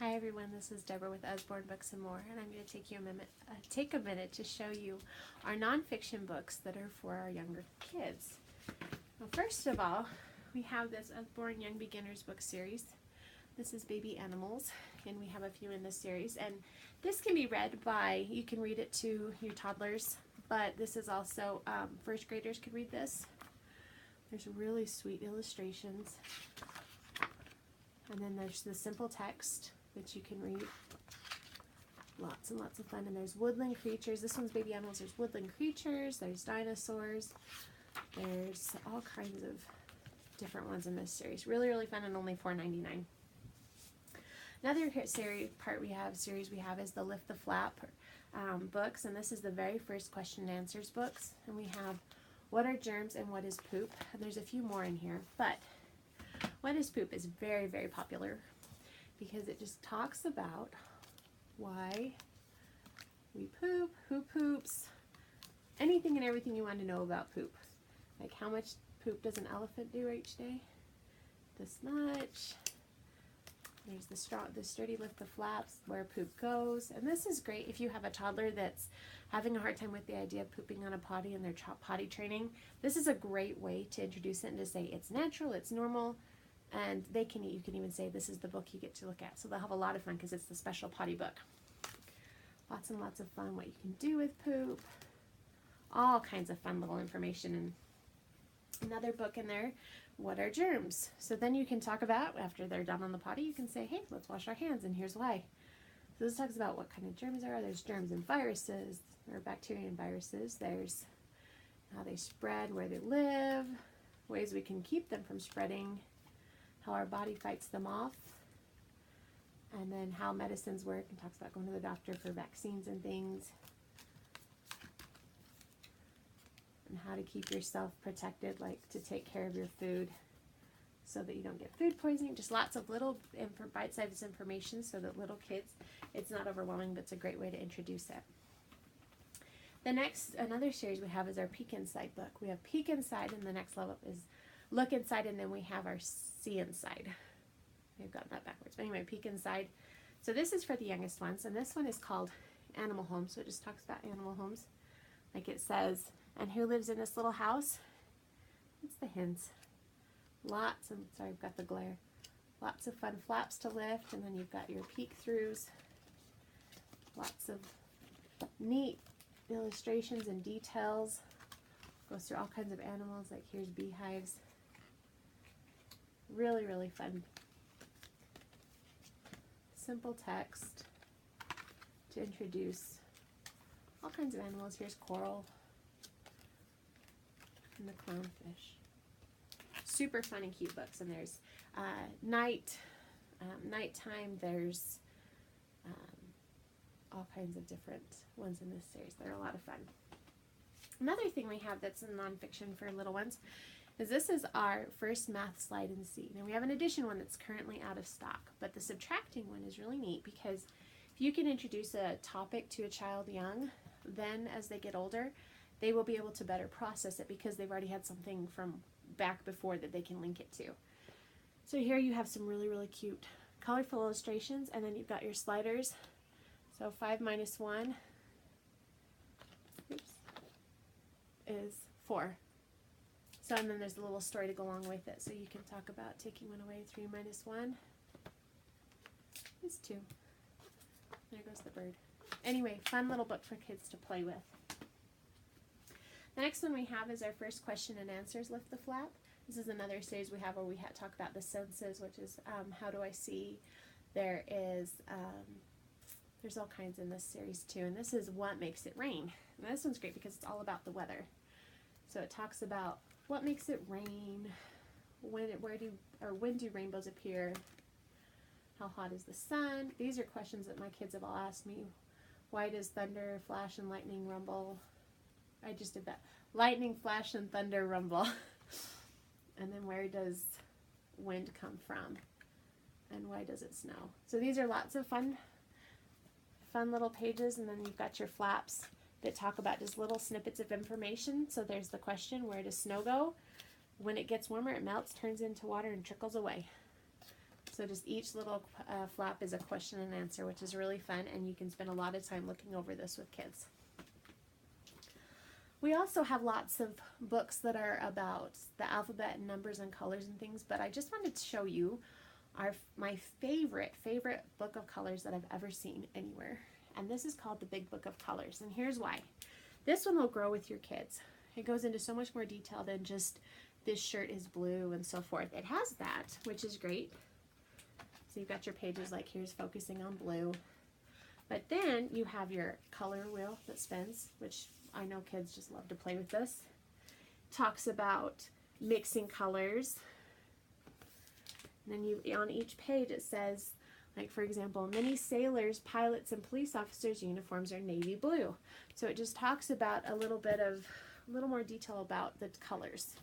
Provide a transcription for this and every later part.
Hi everyone, this is Deborah with Usborne Books and More, and I'm going to take a minute to show you our nonfiction books that are for our younger kids. Well, first of all, we have this Usborne Young Beginners book series. This is Baby Animals, and we have a few in this series. And this can be read by, you can read it to your toddlers, but this is also, first graders could read this. There's really sweet illustrations. And then there's the simple text that you can read. Lots and lots of fun. And there's woodland creatures. This one's Baby Animals. There's woodland creatures. There's dinosaurs. There's all kinds of different ones in this series. Really, really fun, and only $4.99. Another series we have is the Lift the Flap books. And this is the very first question and answers books. And we have What Are Germs and What is Poop? And there's a few more in here. But What is Poop is very, very popular because it just talks about why we poop, who poops, anything and everything you want to know about poop. Like how much poop does an elephant do each day? This much. There's the sturdy lift the flaps, where poop goes. And this is great if you have a toddler that's having a hard time with the idea of pooping on a potty and their potty training. This is a great way to introduce it and to say it's natural, it's normal. And you can even say this is the book you get to look at. So they'll have a lot of fun because it's the special potty book. Lots and lots of fun, what you can do with poop. All kinds of fun little information. And another book in there, What Are Germs? So then you can talk about, after they're done on the potty, you can say, hey, let's wash our hands, and here's why. So this talks about what kind of germs there are. There's germs and viruses, or bacteria and viruses. There's how they spread, where they live, ways we can keep them from spreading, how our body fights them off, and then how medicines work, and talks about going to the doctor for vaccines and things, and how to keep yourself protected, like to take care of your food so that you don't get food poisoning. Just lots of little bite-sized information so that little kids, it's not overwhelming, but it's a great way to introduce it. Another series we have is our Peek Inside book. We have Peek Inside, and the next level is Look Inside, and then we have our See Inside. I've gotten that backwards. But anyway, Peek Inside. So this is for the youngest ones, and this one is called Animal Home. So it just talks about animal homes. Like it says, and who lives in this little house? It's the hens. Sorry, I've got the glare. Lots of fun flaps to lift, and then you've got your peek-throughs. Lots of neat illustrations and details. Goes through all kinds of animals, like here's beehives. Really, really fun. Simple text to introduce all kinds of animals. Here's coral and the clownfish. Super fun and cute books. And there's nighttime. There's all kinds of different ones in this series. They're a lot of fun. Another thing we have that's in nonfiction for little ones is this is our first math slide and see. Now we have an addition one that's currently out of stock, but the subtracting one is really neat because if you can introduce a topic to a child young, then as they get older, they will be able to better process it because they've already had something from back before that they can link it to. So here you have some really, really cute colorful illustrations, and then you've got your sliders. So 5 minus 1 is 4. So, and then there's a little story to go along with it. So you can talk about taking one away. 3 minus 1 is 2. There goes the bird. Anyway, fun little book for kids to play with. The next one we have is our first question and answers, Lift the Flap. This is another series we have where we talk about the senses, which is how do I see. There's all kinds in this series too. And this is What Makes It Rain. And this one's great because it's all about the weather. So it talks about what makes it rain, when do rainbows appear, how hot is the sun. These are questions that my kids have all asked me. Why does thunder, flash, and lightning rumble? I just did that. Lightning, flash, and thunder rumble. And then where does wind come from? And why does it snow? So these are lots of fun little pages, and then you've got your flaps that talk about just little snippets of information. So there's the question, where does snow go? When it gets warmer, it melts, turns into water, and trickles away. So just each little flap is a question and answer, which is really fun, and you can spend a lot of time looking over this with kids. We also have lots of books that are about the alphabet and numbers and colors and things, but I just wanted to show you my favorite book of colors that I've ever seen anywhere. And this is called the Big Book of Colors, and here's why. This one will grow with your kids. It goes into so much more detail than just this shirt is blue and so forth. It has that, which is great. So you've got your pages like here's focusing on blue. But then you have your color wheel that spins, which I know kids just love to play with this. Talks about mixing colors. And then on each page it says, like for example, many sailors, pilots, and police officers' uniforms are navy blue. So it just talks about a little more detail about the colors.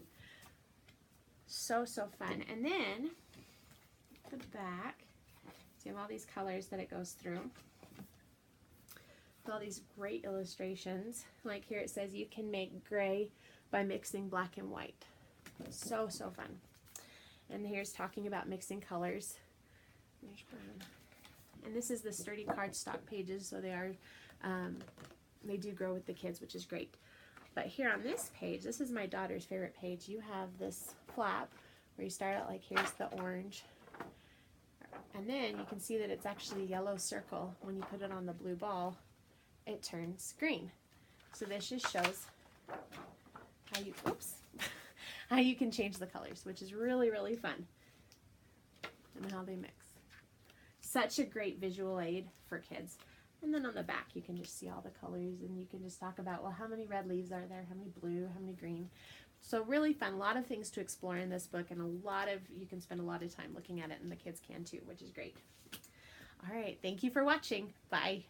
So fun. And then the back, so you have all these colors that it goes through. With all these great illustrations. Like here it says you can make gray by mixing black and white. So fun. And here's talking about mixing colors. There's brown. And this is the sturdy cardstock pages, so they do grow with the kids, which is great. But here on this page, this is my daughter's favorite page. You have this flap where you start out like here's the orange. And then you can see that it's actually a yellow circle. When you put it on the blue ball, it turns green. So this just shows how you can change the colors, which is really fun, and how they mix. Such a great visual aid for kids. And then on the back you can just see all the colors, and you can just talk about, well, how many red leaves are there, how many blue, how many green. So really fun, a lot of things to explore in this book, and you can spend a lot of time looking at it, and the kids can too, which is great. All right, thank you for watching. Bye.